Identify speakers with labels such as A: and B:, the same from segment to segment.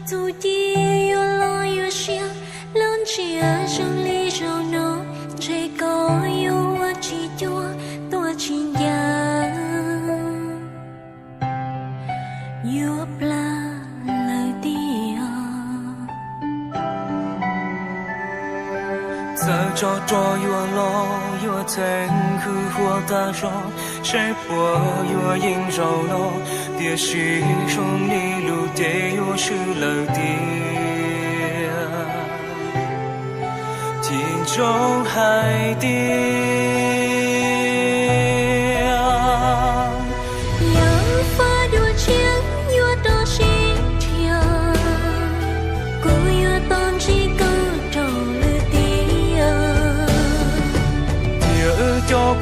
A: dù chi yo lo yo xia lớn chia trong ly rau nó chỉ có yo chỉ cho tôi chỉ nhà yo pla lời tia
B: giờ cho yo lo yo thành khứ hoa ta rõ谁播yo映照咯，别是从你路的yo是了的，天中海底。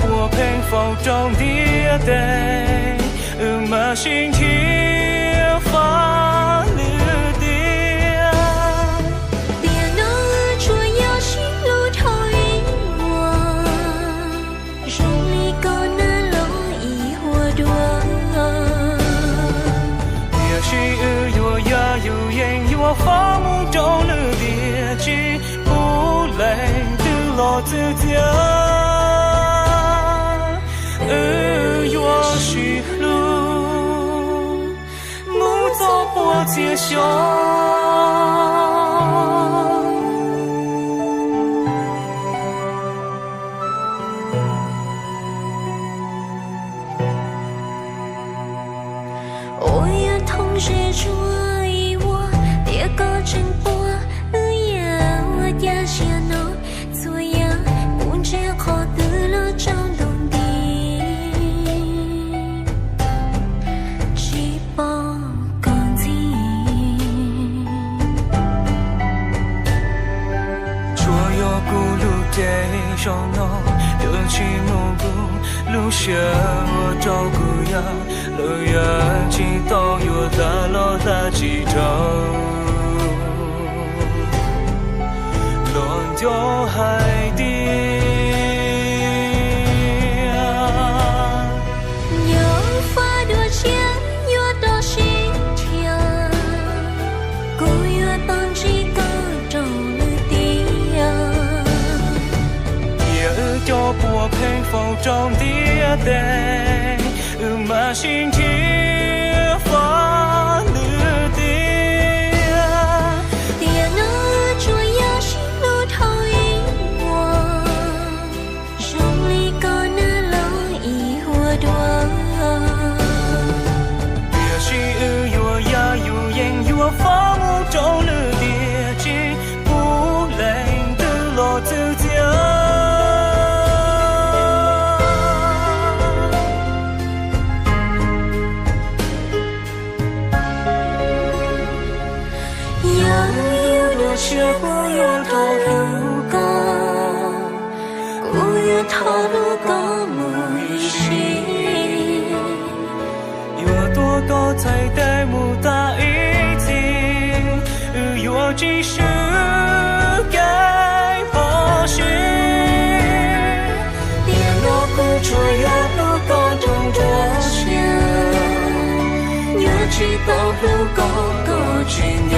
B: 我平风中的day，马心天发绿的。
A: 别能捉要心路头晕我，容易高难容易活多。
B: 也是我呀有眼有发梦中了的记，不累的落自家。我是路，木走过街巷。
A: 我也同时追我，别个真波，也我家下呢，左呀不知好得了张东。给上脑，热情模糊，路线我照顾呀，乐园几道有大落大几招，乱丢海底。我平风中的day，马心天发绿的。别能捉要心路头晕我，容易高难容易活多。
B: 别是我呀有眼有发梦中了的记，不累的落自家。是我要逃路高，我要逃路高木一心，有多高才带木大一起，有几时该抛弃？别落不着要路高中多些，有几道路高高去牛。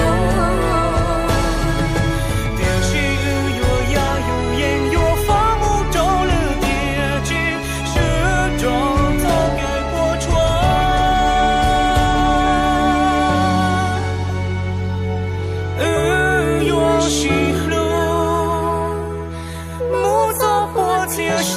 A: 想。